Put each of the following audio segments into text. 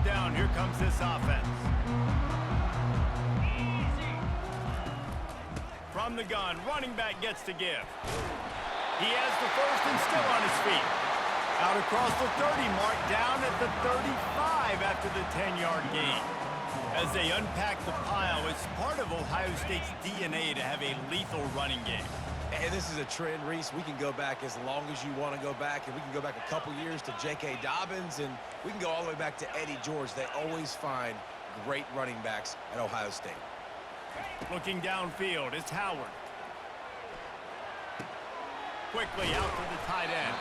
first down. Here comes this offense. From the gun, running back gets to give. He has the first and still on his feet. Out across the 30 mark, down at the 35 after the 10-yard gain. As they unpack the pile, it's part of Ohio State's DNA to have a lethal running game. And this is a trend, Reese. We can go back as long as you want to go back, and we can go back a couple years to J.K. Dobbins, and we can go all the way back to Eddie George. They always find great running backs at Ohio State. Looking downfield, it's Howard. Quickly out to the tight end.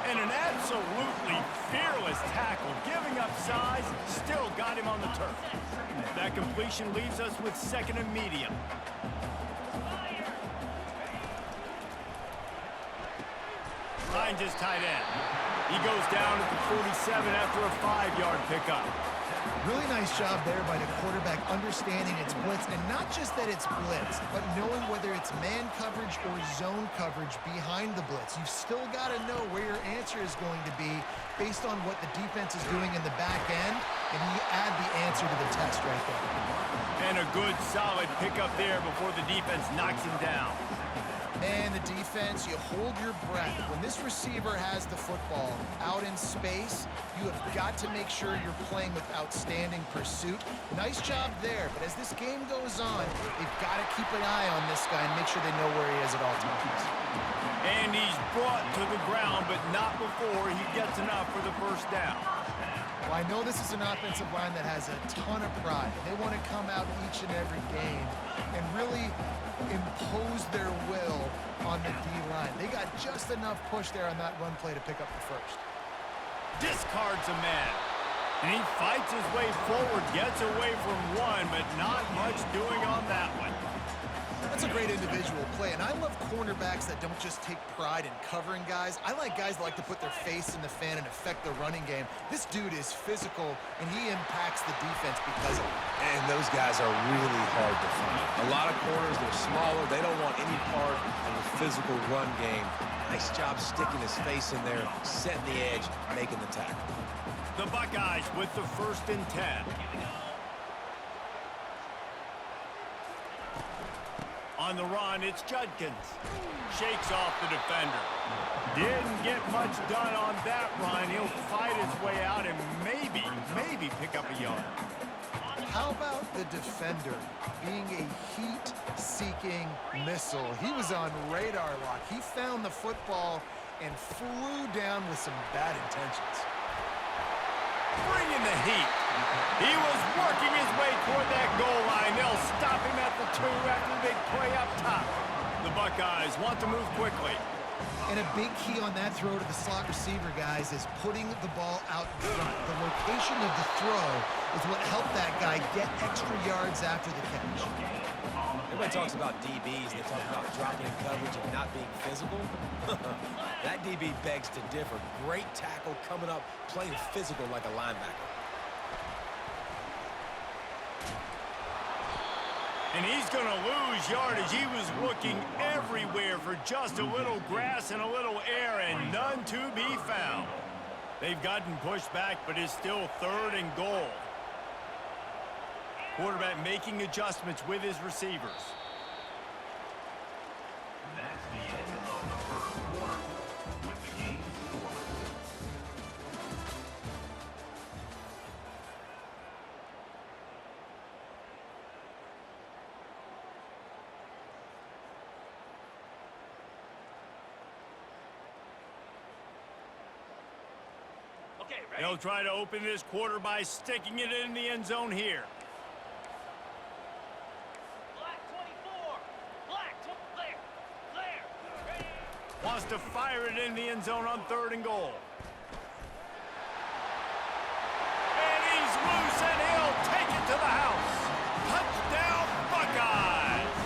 And an absolutely fearless tackle, giving up size, still got him on the turf. That completion leaves us with second and medium. Finds his tight end. He goes down at the 47 after a 5-yard pickup. Really nice job there by the quarterback understanding it's blitz, and not just that it's blitz, but knowing whether it's man coverage or zone coverage behind the blitz. You've still got to know where your answer is going to be based on what the defense is doing in the back end, and you add the answer to the test right there. And a good, solid pickup there before the defense knocks him down. And the defense, you hold your breath. When this receiver has the football out in space, you have got to make sure you're playing with outstanding pursuit. Nice job there, but as this game goes on, they've got to keep an eye on this guy and make sure they know where he is at all times. And he's brought to the ground, but not before he gets enough for the first down. Well, I know this is an offensive line that has a ton of pride. They want to come out each and every game and really impose their will on the D-line. They got just enough push there on that run play to pick up the first. Discards a man. And he fights his way forward, gets away from one, but not much doing on that one. That's a great individual play, and I love cornerbacks that don't just take pride in covering guys. I like guys that like to put their face in the fan and affect the running game. This dude is physical, and he impacts the defense because of it. And those guys are really hard to find. A lot of corners, they're smaller. They don't want any part of the physical run game. Nice job sticking his face in there, setting the edge, making the tackle. The Buckeyes with the first and 10. On the run, it's Judkins. Shakes off the defender. Didn't get much done on that run. He'll fight his way out and maybe pick up a yard. How about the defender being a heat-seeking missile? He was on radar lock. He found the football and flew down with some bad intentions. Bringing the heat. He was working his way toward that goal line. They'll stop him at the 2 after the big play up top. The Buckeyes want to move quickly. And a big key on that throw to the slot receiver, guys, is putting the ball out in front. The location of the throw is what helped that guy get extra yards after the catch. Everybody talks about DBs. They talk about dropping in coverage and not being physical. That DB begs to differ. Great tackle coming up, playing physical like a linebacker. And he's going to lose yardage. He was looking everywhere for just a little grass and a little air, and none to be found. They've gotten pushed back, but it's still 3rd and goal. Quarterback making adjustments with his receivers. That's the end of the first quarter with the game score. Okay, ready? They'll try to open this quarter by sticking it in the end zone here. Wants to fire it in the end zone on 3rd and goal. And he's loose, and he'll take it to the house. Touchdown, Buckeyes!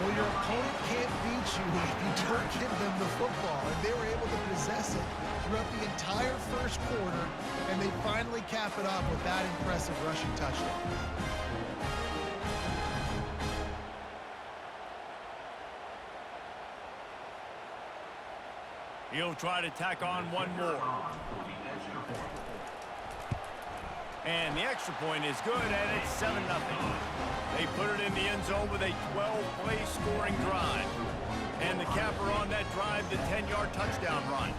Well, your opponent can't beat you if you don't give them the football, and they were able to possess it throughout the entire first quarter, and they finally cap it off with that impressive rushing touchdown. He'll try to tack on one more. And the extra point is good, and it's 7-0. They put it in the end zone with a 12-play scoring drive. And the capper on that drive, the 10-yard touchdown run.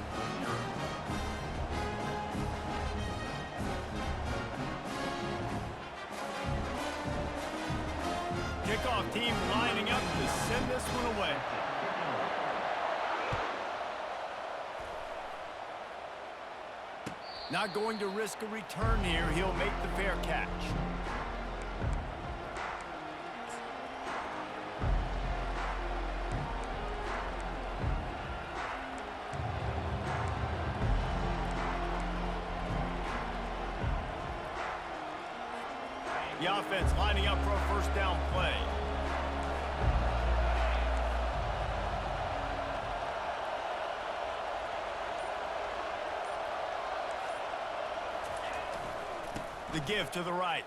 Kickoff team lining up to send this one away. Not going to risk a return here. He'll make the fair catch. The offense lining up for a first down play. The give to the right.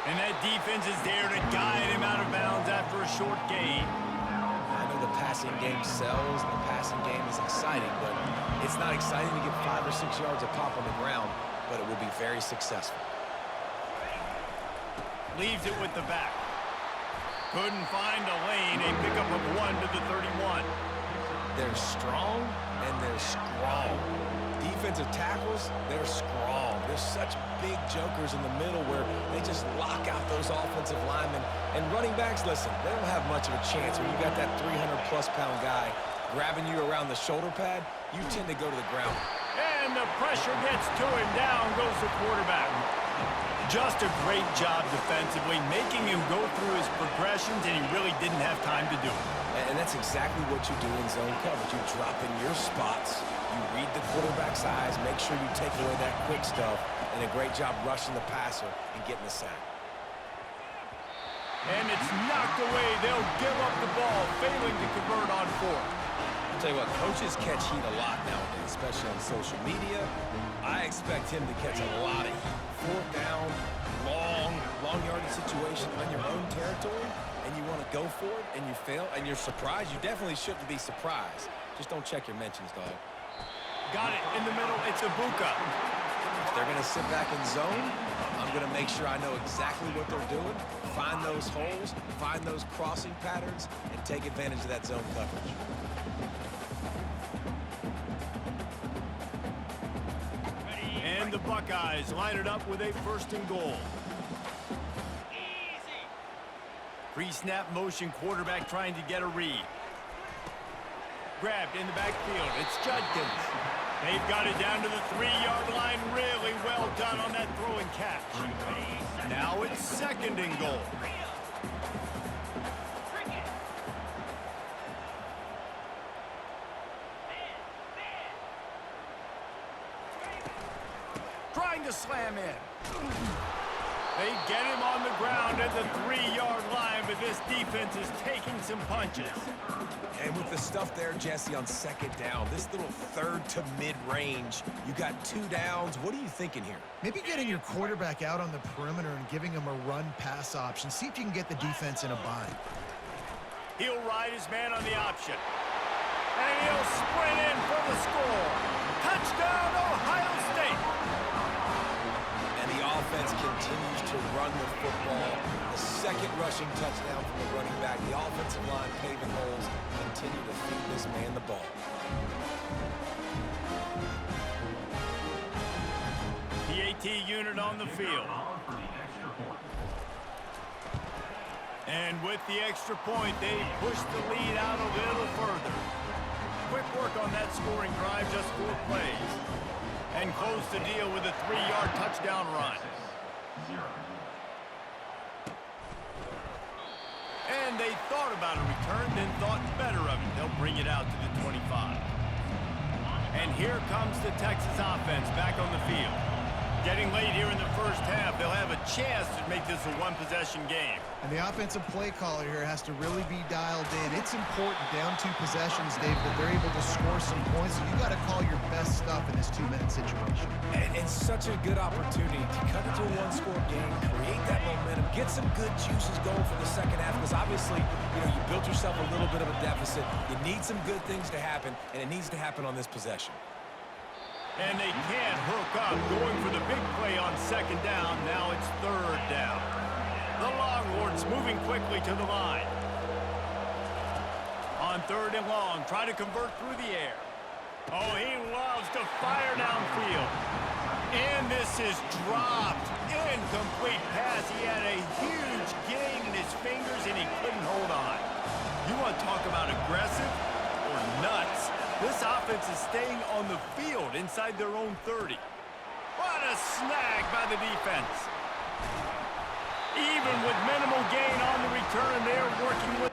And that defense is there to guide him out of bounds after a short gain. I know the passing game sells, and the passing game is exciting, but it's not exciting to get 5 or 6 yards of pop on the ground, but it will be very successful. Leaves it with the back. Couldn't find a lane. A pickup of 1 to the 31. They're strong, and they're strong. Defensive tackles, they're strong. There's such big jokers in the middle where they just lock out those offensive linemen. And running backs, listen, they don't have much of a chance when you got that 300-plus-pound guy grabbing you around the shoulder pad. You tend to go to the ground. And the pressure gets to him. Down goes the quarterback. Just a great job defensively, making him go through his progressions, and he really didn't have time to do it. And that's exactly what you do in zone coverage. You drop in your spots, you read the quarterback's eyes, make sure you take away that quick stuff, and a great job rushing the passer and getting the sack. And it's knocked away. They'll give up the ball, failing to convert on 4th. I'll tell you what, coaches catch heat a lot nowadays, especially on social media. I expect him to catch a lot of heat. 4th down, long yardage situation on your own territory, and you want to go for it, and you fail, and you're surprised. You definitely shouldn't be surprised. Just don't check your mentions, dog. Got it in the middle. It's Ibuka. If they're going to sit back in zone, I'm going to make sure I know exactly what they're doing, find those holes, find those crossing patterns, and take advantage of that zone coverage. And the Buckeyes line it up with a 1st and goal. Pre-snap motion, quarterback trying to get a read. Grabbed in the backfield. It's Judkins. They've got it down to the 3-yard line. Really well done on that throw and catch. Now it's 2nd and goal. Trying to slam in. They get him on the ground at the 3-yard line, but this defense is taking some punches. And with the stuff there, Jesse, on 2nd down, this little 3rd to mid-range, you got 2 downs. What are you thinking here? Maybe getting your quarterback out on the perimeter and giving him a run-pass option. See if you can get the defense in a bind. He'll ride his man on the option. And he'll sprint in for the score. Touchdown, Ohio State! And the offense continues to run the football. The 2nd rushing touchdown from the running back. The offensive line paving holes. Continue to feed this man the ball. The AT unit on the field. And with the extra point, they push the lead out a little further. Quick work on that scoring drive, just 4 plays. And close the deal with a 3-yard touchdown run. And they thought about a return, then thought better of it. They'll bring it out to the 25. And here comes the Texas offense back on the field. Getting late here in the first half, they'll have a chance to make this a 1-possession game. And the offensive play caller here has to really be dialed in. It's important down 2 possessions, Dave, that they're able to score some points. So you got to call your best stuff in this 2-minute situation. And it's such a good opportunity to cut into a 1-score game, create that momentum, get some good juices going for the second half, because obviously, you built yourself a little bit of a deficit. You need some good things to happen, and it needs to happen on this possession. And they can't hook up, going for the big play on second down. Now it's third down. The Longhorns moving quickly to the line. On third and long, trying to convert through the air. Oh, he loves to fire downfield. And this is dropped. Incomplete pass. He had a huge gain in his fingers, and he couldn't hold on. You want to talk about aggressive or nuts? This offense is staying on the field inside their own 30. What a snag by the defense. Even with minimal gain on the return, they're working with